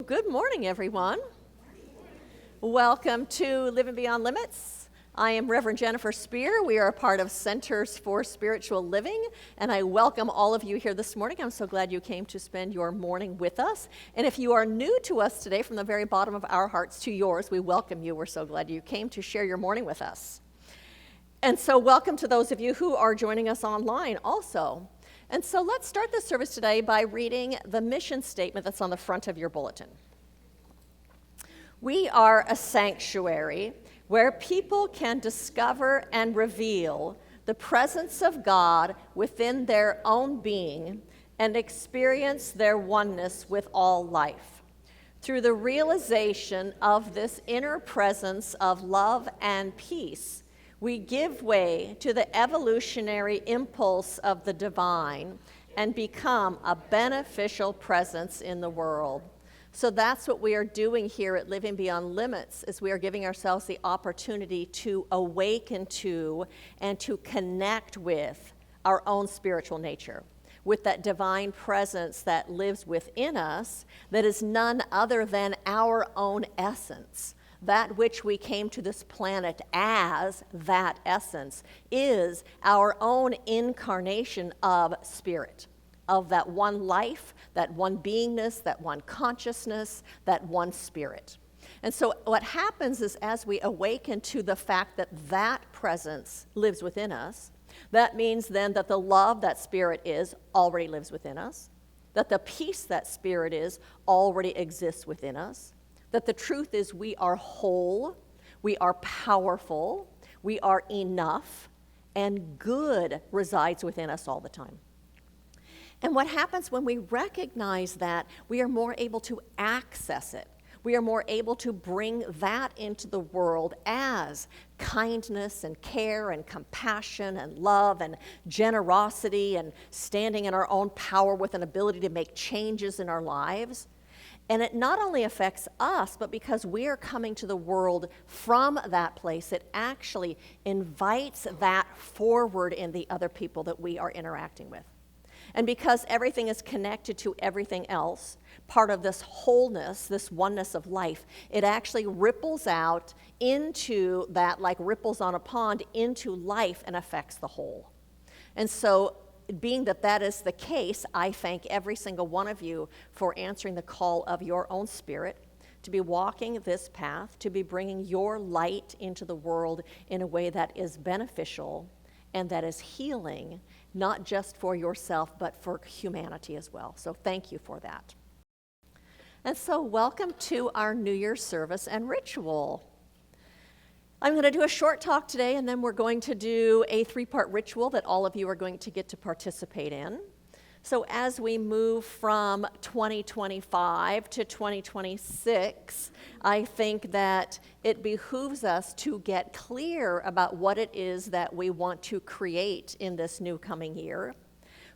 good morning, everyone. Welcome to Living Beyond Limits. I am Reverend Jennifer Spear. We are a part of Centers for Spiritual Living, and I welcome all of you here this morning. I'm so glad you came to spend your morning with us. And if you are new to us today, from the very bottom of our hearts to yours, we welcome you. We're so glad you came to share your morning with us. And so welcome to those of you who are joining us online also. And so let's start this service today by reading the mission statement that's on the front of your bulletin. We are a sanctuary where people can discover and reveal the presence of God within their own being and experience their oneness with all life. Through the realization of this inner presence of love and peace, we give way to the evolutionary impulse of the divine and become a beneficial presence in the world. So that's what we are doing here at Living Beyond Limits, is we are giving ourselves the opportunity to awaken to and to connect with our own spiritual nature, with that divine presence that lives within us that is none other than our own essence. That which we came to this planet as, that essence, is our own incarnation of spirit, of that one life, that one beingness, that one consciousness, that one spirit. And so what happens is, as we awaken to the fact that that presence lives within us, that means then that the love that spirit is already lives within us, that the peace that spirit is already exists within us, that the truth is we are whole, we are powerful, we are enough, and good resides within us all the time. And what happens when we recognize that, we are more able to access it. We are more able to bring that into the world as kindness and care and compassion and love and generosity and standing in our own power with an ability to make changes in our lives. And it not only affects us, but because we are coming to the world from that place, it actually invites that forward in the other people that we are interacting with. And because everything is connected to everything else, part of this wholeness, this oneness of life, it actually ripples out into that, like ripples on a pond, into life and affects the whole. And so, being that that is the case, I thank every single one of you for answering the call of your own spirit, to be walking this path, to be bringing your light into the world in a way that is beneficial and that is healing, not just for yourself, but for humanity as well. So thank you for that. And so welcome to our New Year's service and ritual. I'm going to do a short talk today, and then we're going to do a 3-part ritual that all of you are going to get to participate in. So as we move from 2025 to 2026, I think that it behooves us to get clear about what it is that we want to create in this new coming year,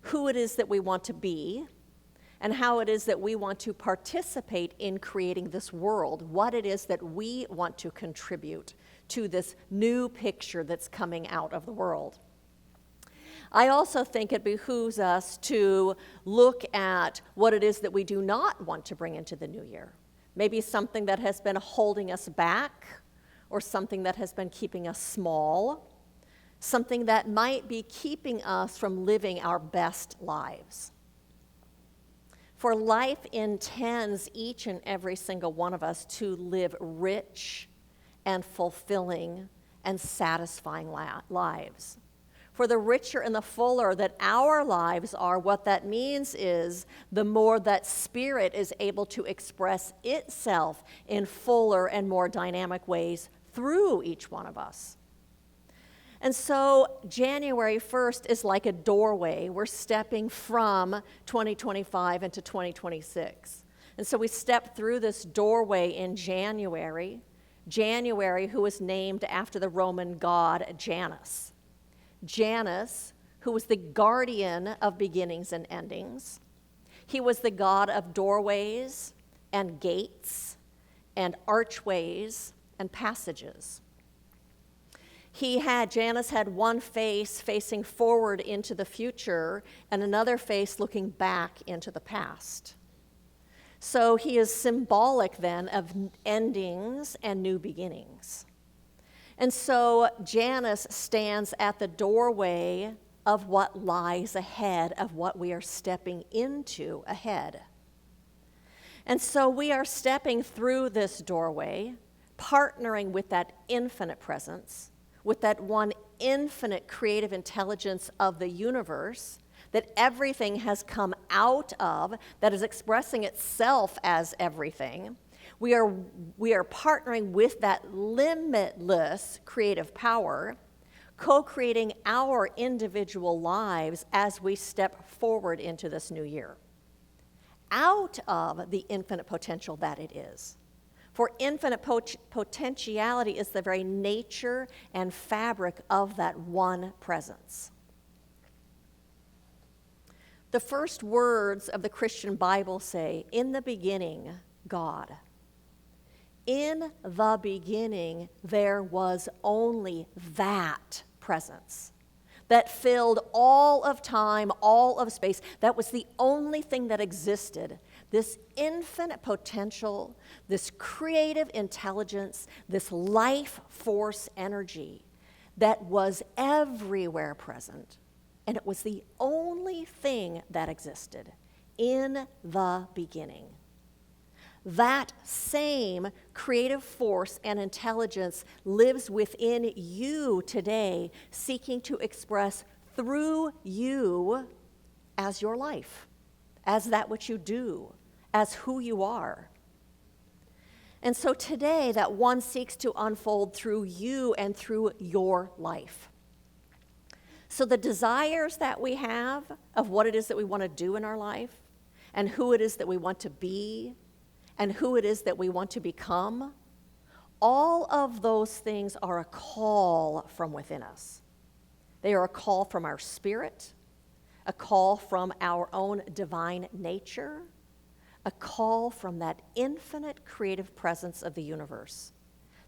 who it is that we want to be, and how it is that we want to participate in creating this world, what it is that we want to contribute to this new picture that's coming out of the world. I also think it behooves us to look at what it is that we do not want to bring into the new year. Maybe something that has been holding us back, or something that has been keeping us small, something that might be keeping us from living our best lives. For life intends each and every single one of us to live rich and fulfilling and satisfying lives. For the richer and the fuller that our lives are, what that means is the more that spirit is able to express itself in fuller and more dynamic ways through each one of us. And so January 1st is like a doorway. We're stepping from 2025 into 2026. And so we step through this doorway in January, who was named after the Roman god Janus. Janus, who was the guardian of beginnings and endings. He was the god of doorways and gates and archways and passages. Janus had one face facing forward into the future and another face looking back into the past. So he is symbolic then of endings and new beginnings. And so Janus stands at the doorway of what lies ahead, of what we are stepping into ahead. And so we are stepping through this doorway, partnering with that infinite presence, with that one infinite creative intelligence of the universe that everything has come out of, that is expressing itself as everything. We are partnering with that limitless creative power, co-creating our individual lives as we step forward into this new year, out of the infinite potential that it is. For infinite potentiality is the very nature and fabric of that one presence. The first words of the Christian Bible say, "In the beginning, God." In the beginning, there was only that presence that filled all of time, all of space. That was the only thing that existed. This infinite potential, this creative intelligence, this life force energy that was everywhere present. And it was the only thing that existed in the beginning. That same creative force and intelligence lives within you today, seeking to express through you as your life, as that which you do, as who you are. And so today, that one seeks to unfold through you and through your life. So the desires that we have of what it is that we want to do in our life, and who it is that we want to be, and who it is that we want to become, all of those things are a call from within us. They are a call from our spirit, a call from our own divine nature, a call from that infinite creative presence of the universe.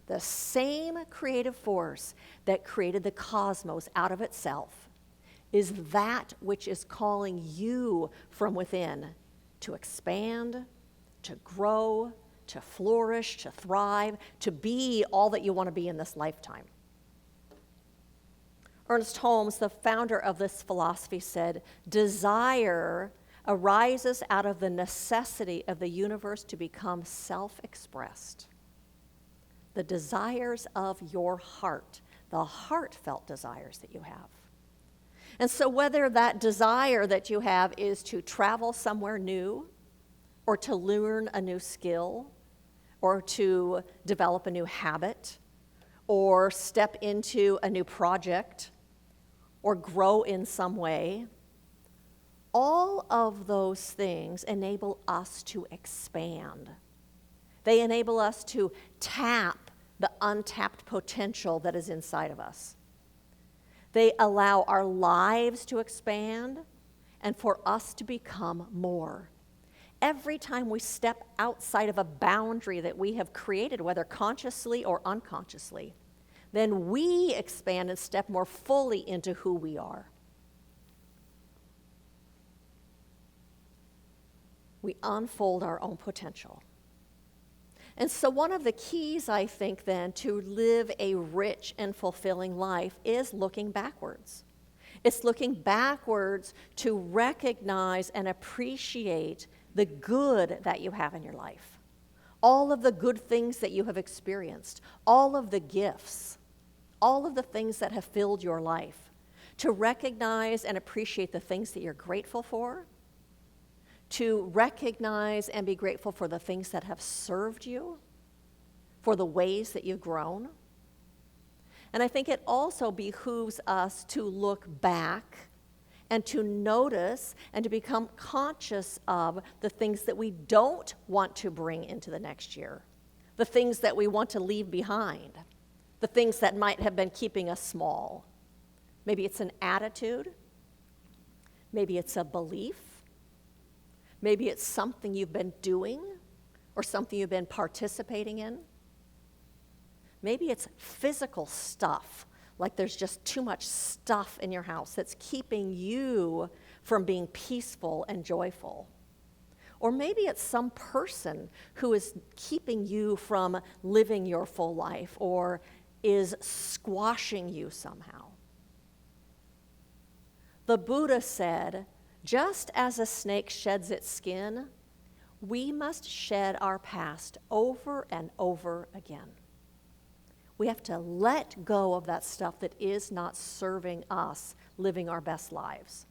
The same creative force that created the cosmos out of itself is that which is calling you from within to expand, to grow, to flourish, to thrive, to be all that you want to be in this lifetime. Ernest Holmes, the founder of this philosophy, said, "Desire arises out of the necessity of the universe to become self-expressed." The desires of your heart, the heartfelt desires that you have. And so whether that desire that you have is to travel somewhere new, or to learn a new skill, or to develop a new habit, or step into a new project, or grow in some way, all of those things enable us to expand. They enable us to tap the untapped potential that is inside of us. They allow our lives to expand and for us to become more. Every time we step outside of a boundary that we have created, whether consciously or unconsciously, then we expand and step more fully into who we are. We unfold our own potential. And so one of the keys, I think, then, to live a rich and fulfilling life is looking backwards. It's looking backwards to recognize and appreciate the good that you have in your life, all of the good things that you have experienced, all of the gifts, all of the things that have filled your life, to recognize and appreciate the things that you're grateful for, to recognize and be grateful for the things that have served you, for the ways that you've grown. And I think it also behooves us to look back and to notice and to become conscious of the things that we don't want to bring into the next year, the things that we want to leave behind, the things that might have been keeping us small. Maybe it's an attitude, maybe it's a belief, maybe it's something you've been doing or something you've been participating in. Maybe it's physical stuff, like there's just too much stuff in your house that's keeping you from being peaceful and joyful. Or maybe it's some person who is keeping you from living your full life or is squashing you somehow. The Buddha said, just as a snake sheds its skin, we must shed our past over and over again. We have to let go of that stuff that is not serving us living our best lives.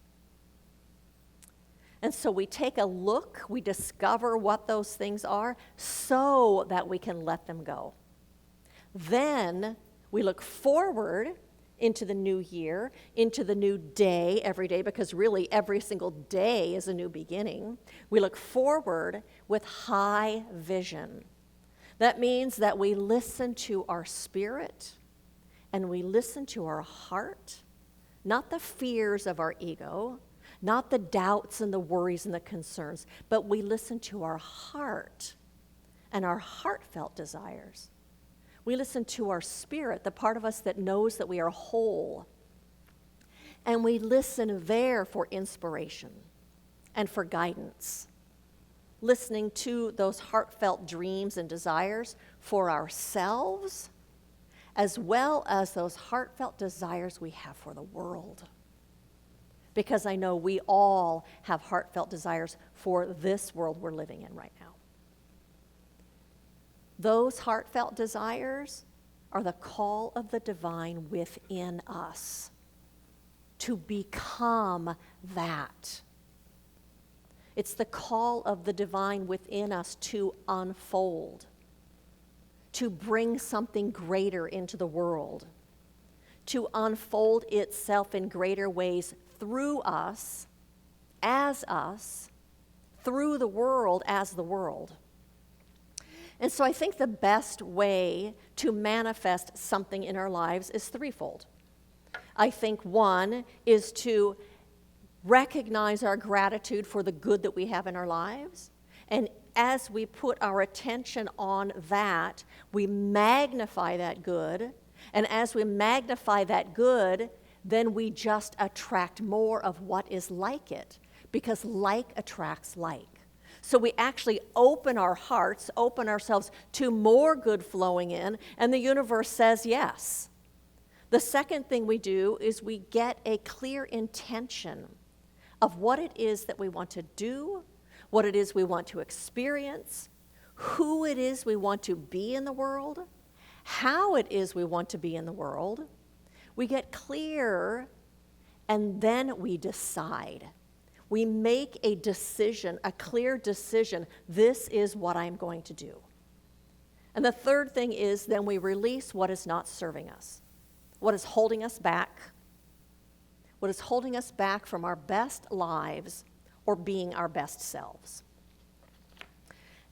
And so we take a look, we discover what those things are so that we can let them go. Then we look forward into the new year, into the new day every day, because really every single day is a new beginning. We look forward with high vision. That means that we listen to our spirit and we listen to our heart, not the fears of our ego, not the doubts and the worries and the concerns, but we listen to our heart and our heartfelt desires. We listen to our spirit, the part of us that knows that we are whole. And we listen there for inspiration and for guidance. Listening to those heartfelt dreams and desires for ourselves, as well as those heartfelt desires we have for the world. Because I know we all have heartfelt desires for this world we're living in right now. Those heartfelt desires are the call of the divine within us to become that. It's the call of the divine within us to unfold, to bring something greater into the world, to unfold itself in greater ways through us, through the world as the world. And so I think the best way to manifest something in our lives is threefold. I think one is to recognize our gratitude for the good that we have in our lives. And as we put our attention on that, we magnify that good. And as we magnify that good, then we just attract more of what is like it, because like attracts like. So we actually open our hearts, open ourselves to more good flowing in, and the universe says yes. The second thing we do is we get a clear intention of what it is that we want to do, what it is we want to experience, who it is we want to be in the world, how it is we want to be in the world. We get clear, and then we decide. We make a decision, a clear decision. This is what I'm going to do. And the third thing is then we release what is not serving us, what is holding us back, what is holding us back from our best lives or being our best selves.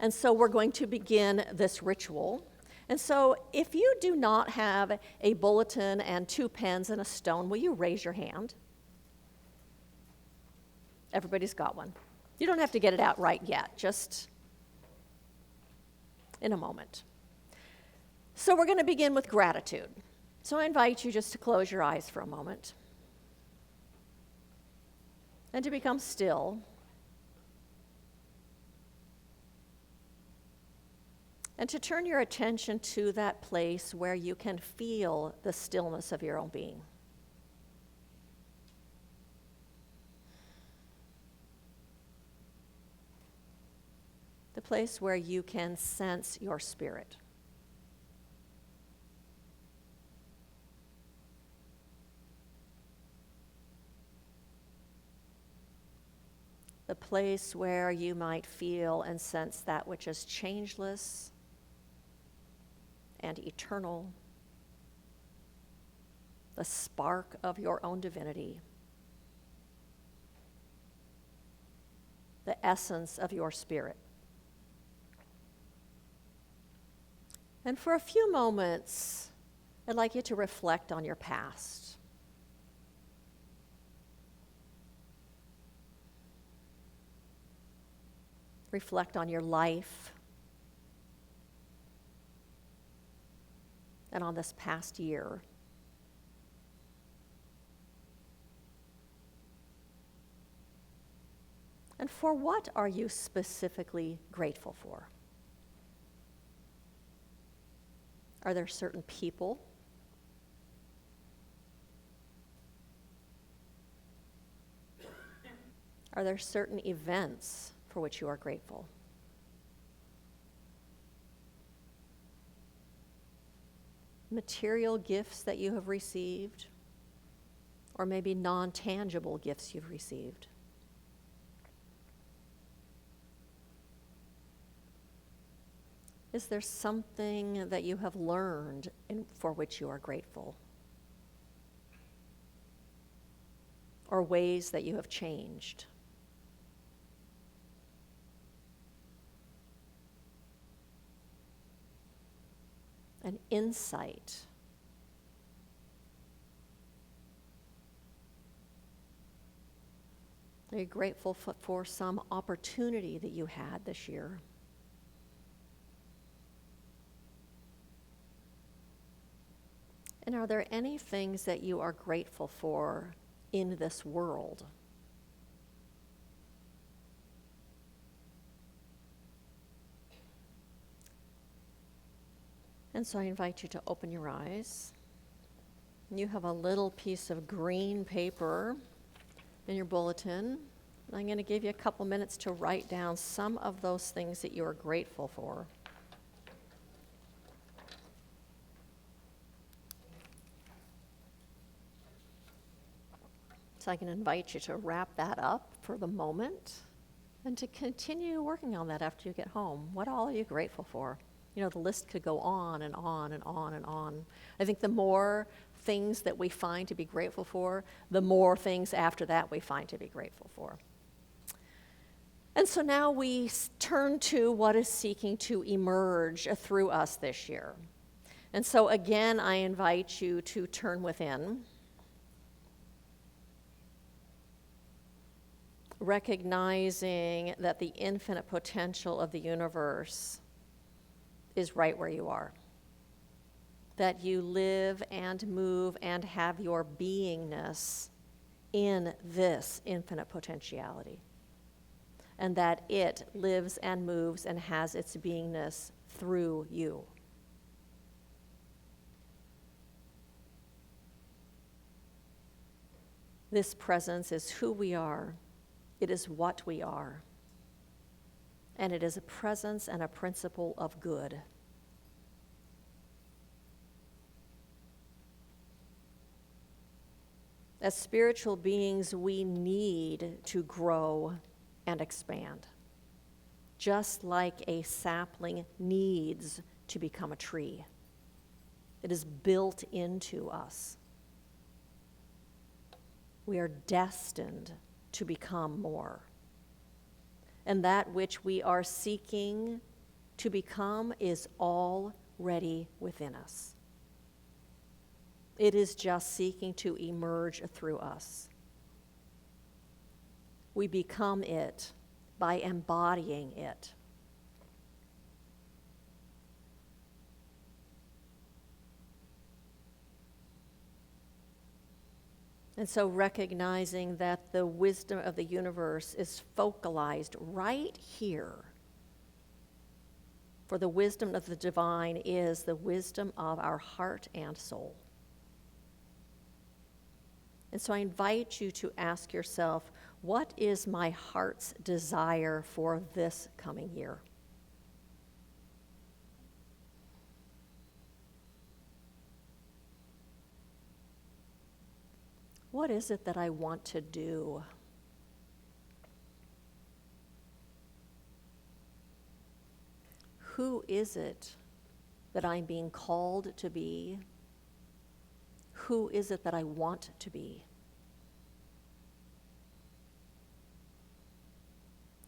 And so we're going to begin this ritual. And so if you do not have a bulletin and 2 pens and a stone, will you raise your hand? Everybody's got one. You don't have to get it out right yet, just in a moment. So we're going to begin with gratitude. So I invite you just to close your eyes for a moment and to become still. And to turn your attention to that place where you can feel the stillness of your own being. The place where you can sense your spirit. The place where you might feel and sense that which is changeless and eternal, the spark of your own divinity, the essence of your spirit. And for a few moments, I'd like you to reflect on your past. Reflect on your life and on this past year. And for what are you specifically grateful for? Are there certain people? Are there certain events for which you are grateful? Material gifts that you have received, or maybe non-tangible gifts you've received? Is there something that you have learned for which you are grateful? Or ways that you have changed? An insight. Are you grateful for some opportunity that you had this year? And are there any things that you are grateful for in this world? And so I invite you to open your eyes. You have a little piece of green paper in your bulletin. I'm going to give you a couple minutes to write down some of those things that you are grateful for. So I can invite you to wrap that up for the moment and to continue working on that after you get home. What all are you grateful for? You know, the list could go on and on and on and on. I think the more things that we find to be grateful for, the more things after that we find to be grateful for. And so now we turn to what is seeking to emerge through us this year. And so again, I invite you to turn within, recognizing that the infinite potential of the universe is right where you are. That you live and move and have your beingness in this infinite potentiality. And that it lives and moves and has its beingness through you. This presence is who we are. It is what we are. And it is a presence and a principle of good. As spiritual beings, we need to grow and expand, just like a sapling needs to become a tree. It is built into us. We are destined to become more. And that which we are seeking to become is already within us. It is just seeking to emerge through us. We become it by embodying it. And so recognizing that the wisdom of the universe is focalized right here. For the wisdom of the divine is the wisdom of our heart and soul. And so I invite you to ask yourself, what is my heart's desire for this coming year? What is it that I want to do? Who is it that I'm being called to be? Who is it that I want to be?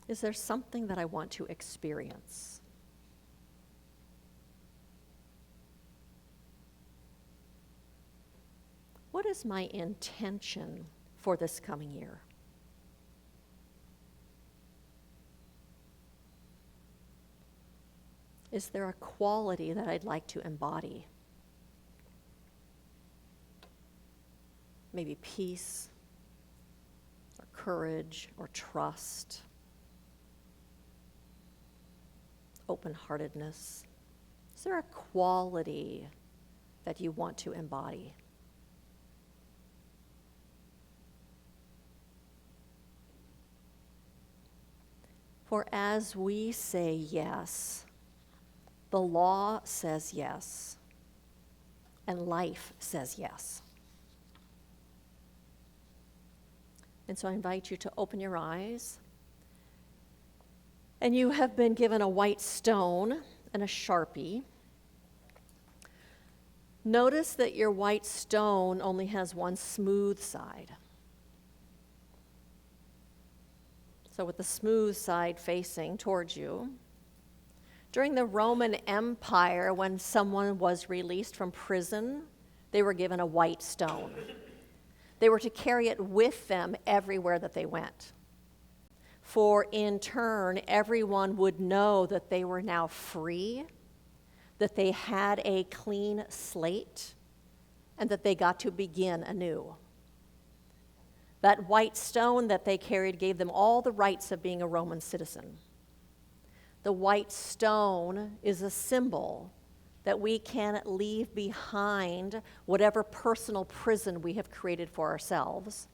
Is there something that I want to experience? What is my intention for this coming year? Is there a quality that I'd like to embody? Maybe peace, or courage, or trust, open-heartedness? Is there a quality that you want to embody? For as we say yes, the law says yes, and life says yes. And so I invite you to open your eyes. And you have been given a white stone and a Sharpie. Notice that your white stone only has one smooth side. So with the smooth side facing towards you. During the Roman Empire, when someone was released from prison, they were given a white stone. They were to carry it with them everywhere that they went. For in turn, everyone would know that they were now free, that they had a clean slate, and that they got to begin anew. That white stone that they carried gave them all the rights of being a Roman citizen. The white stone is a symbol that we can leave behind whatever personal prison we have created for ourselves,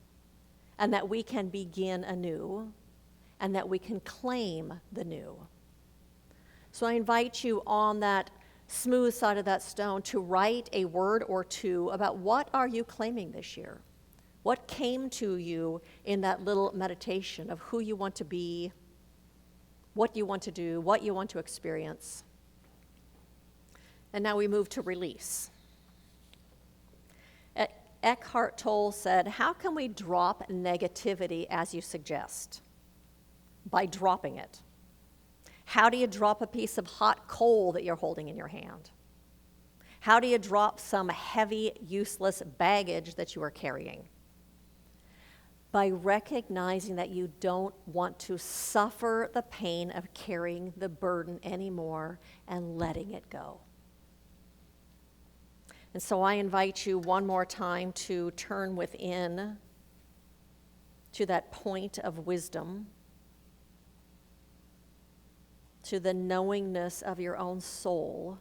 and that we can begin anew, and that we can claim the new. So I invite you on that smooth side of that stone to write a word or two about what are you claiming this year? What came to you in that little meditation of who you want to be, what you want to do, what you want to experience? And now we move to release. Eckhart Tolle said, how can we drop negativity as you suggest? By dropping it. How do you drop a piece of hot coal that you're holding in your hand? How do you drop some heavy, useless baggage that you are carrying? By recognizing that you don't want to suffer the pain of carrying the burden anymore and letting it go. And so I invite you one more time to turn within to that point of wisdom, to the knowingness of your own soul,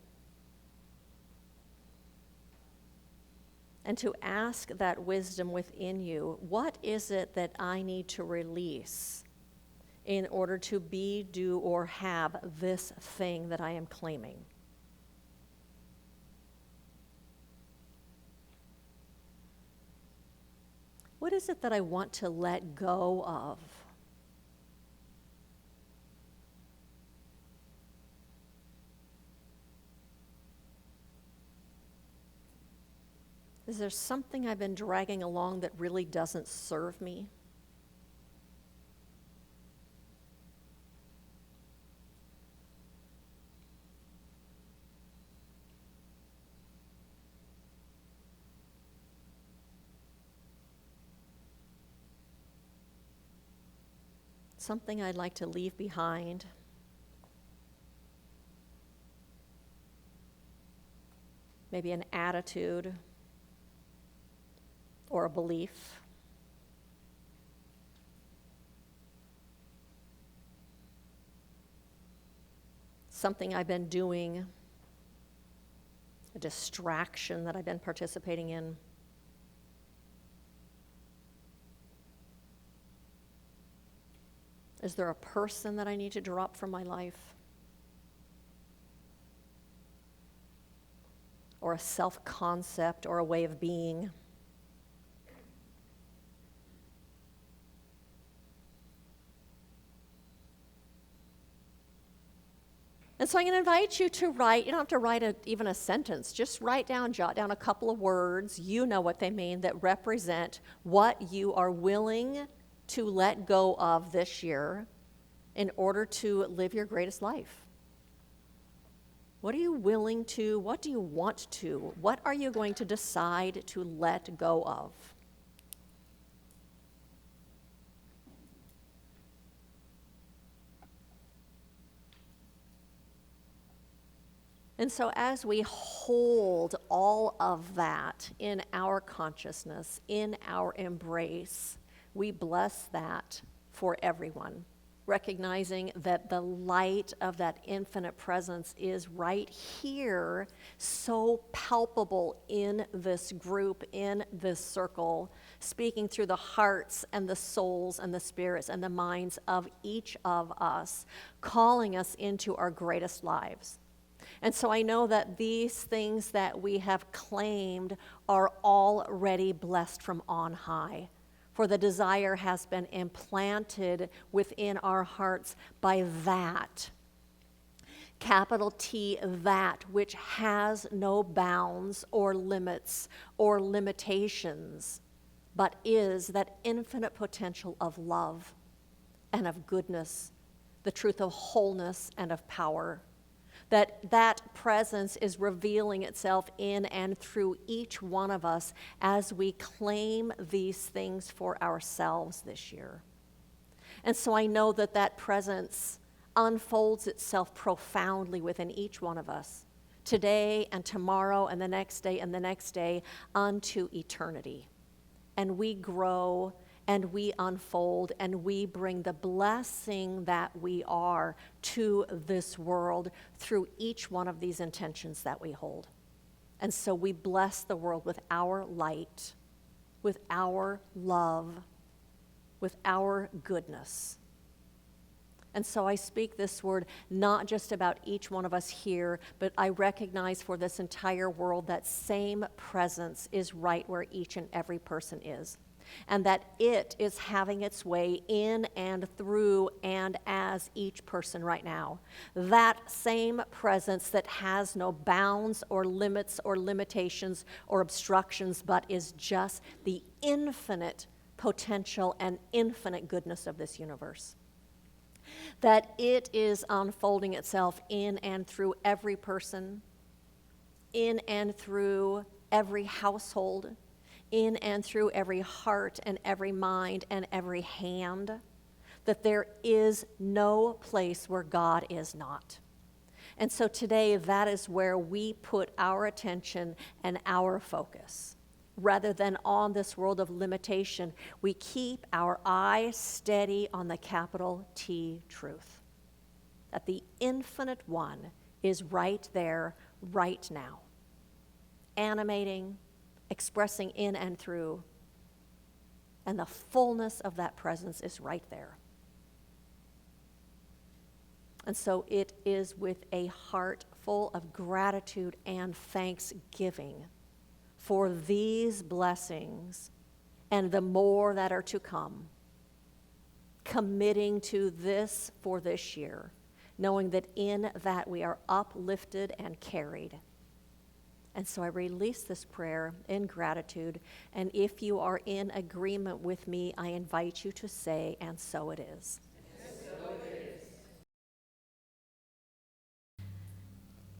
and to ask that wisdom within you, what is it that I need to release in order to be, do, or have this thing that I am claiming? What is it that I want to let go of? Is there something I've been dragging along that really doesn't serve me? Something I'd like to leave behind. Maybe an attitude or a belief. Something I've been doing, a distraction that I've been participating in. Is there a person that I need to drop from my life? Or a self-concept or a way of being? And so I'm going to invite you to write. You don't have to write even a sentence. Just write down, jot down a couple of words. You know what they mean, that represent what you are willing to let go of this year in order to live your greatest life. What are you willing to? What do you want to? What are you going to decide to let go of? And so as we hold all of that in our consciousness, in our embrace, we bless that for everyone. recognizing that the light of that infinite presence is right here, so palpable in this group, in this circle, speaking through the hearts and the souls and the spirits and the minds of each of us, calling us into our greatest lives. And so I know that these things that we have claimed are already blessed from on high. For the desire has been implanted within our hearts by that, capital T, that which has no bounds or limits or limitations, but is that infinite potential of love and of goodness, the truth of wholeness and of power. That presence is revealing itself in and through each one of us as we claim these things for ourselves this year. And so I know that that presence unfolds itself profoundly within each one of us, today and tomorrow and the next day unto eternity. And we grow and we unfold and we bring the blessing that we are to this world through each one of these intentions that we hold. And so we bless the world with our light, with our love, with our goodness. And so I speak this word not just about each one of us here, but I recognize for this entire world that same presence is right where each and every person is. And that it is having its way in and through and as each person right now. That same presence that has no bounds or limits or limitations or obstructions, but is just the infinite potential and infinite goodness of this universe. That it is unfolding itself in and through every person, in and through every household, in and through every heart and every mind and every hand, that there is no place where God is not. And so today, that is where we put our attention and our focus. Rather than on this world of limitation, we keep our eye steady on the capital T truth. That the infinite one is right there, right now, animating, expressing in and through, and the fullness of that presence is right there. And so it is with a heart full of gratitude and thanksgiving for these blessings and the more that are to come, committing to this for this year, knowing that in that we are uplifted and carried. And so I release this prayer in gratitude, and if you are in agreement with me, I invite you to say, and so it is.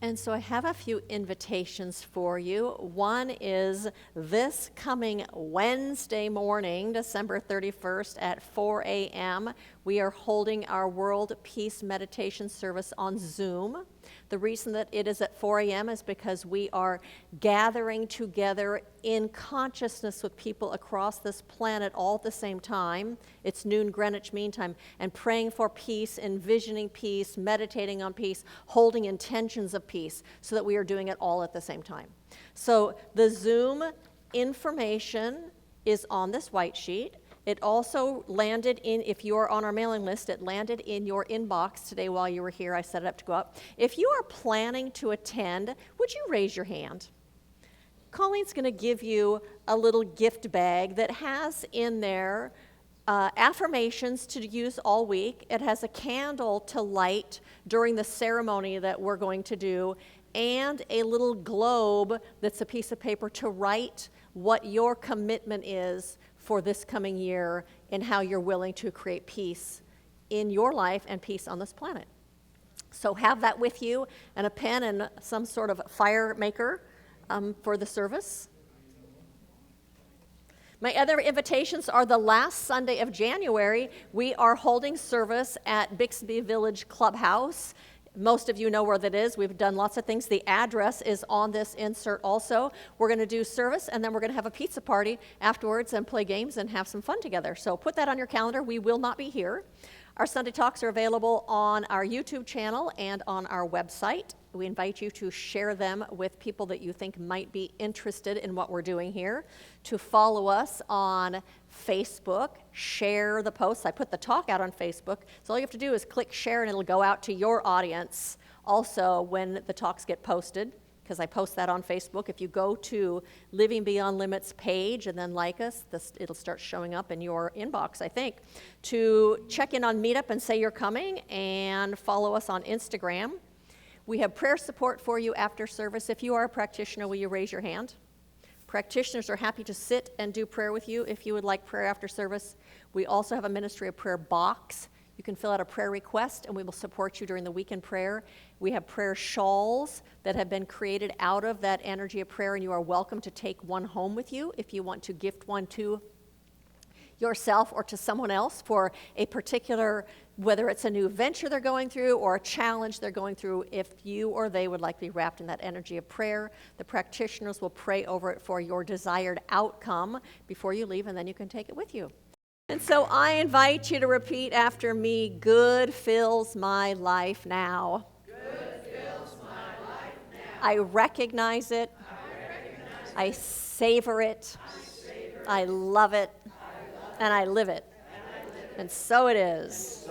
And so I have a few invitations for you. One is this coming Wednesday morning, December 31st at 4 a.m., we are holding our World Peace Meditation service on Zoom. The reason that it is at 4 a.m. is because we are gathering together in consciousness with people across this planet all at the same time. It's noon Greenwich Mean Time, and praying for peace, envisioning peace, meditating on peace, holding intentions of peace, so that we are doing it all at the same time. So the Zoom information is on this white sheet. It also landed in, if you are on our mailing list, it landed in your inbox today while you were here. I set it up to go up. If you are planning to attend, would you raise your hand? Colleen's going to give you a little gift bag that has in there affirmations to use all week. It has a candle to light during the ceremony that we're going to do, and a little globe that's a piece of paper to write what your commitment is for this coming year and how you're willing to create peace in your life and peace on this planet. So have that with you, and a pen and some sort of fire maker for the service. My other invitations are the last Sunday of January. We are holding service at Bixby Village Clubhouse. Most of you know where that is. We've done lots of things. The address is on this insert also. We're going to do service, and then we're going to have a pizza party afterwards and play games and have some fun together. So put that on your calendar. We will not be here. Our Sunday talks are available on our YouTube channel and on our website. We invite you to share them with people that you think might be interested in what we're doing here, to follow us on Facebook, share the posts. I put the talk out on Facebook, so all you have to do is click share and it'll go out to your audience also when the talks get posted, because I post that on Facebook. If you go to Living Beyond Limits page and then like us, it'll start showing up in your inbox, I think. To check in on Meetup and say you're coming, and follow us on Instagram. We have prayer support for you after service. If you are a practitioner, will you raise your hand? Practitioners are happy to sit and do prayer with you if you would like prayer after service. We also have a Ministry of Prayer box. You can fill out a prayer request and we will support you during the week in prayer. We have prayer shawls that have been created out of that energy of prayer, and you are welcome to take one home with you if you want to gift one to yourself or to someone else for a particular, whether it's a new venture they're going through or a challenge they're going through. If you or they would like to be wrapped in that energy of prayer, the practitioners will pray over it for your desired outcome before you leave, and then you can take it with you. And so I invite you to repeat after me: good fills my life now. Good fills my life now. I recognize it. I savor it. I love it. And I live it. And so it is.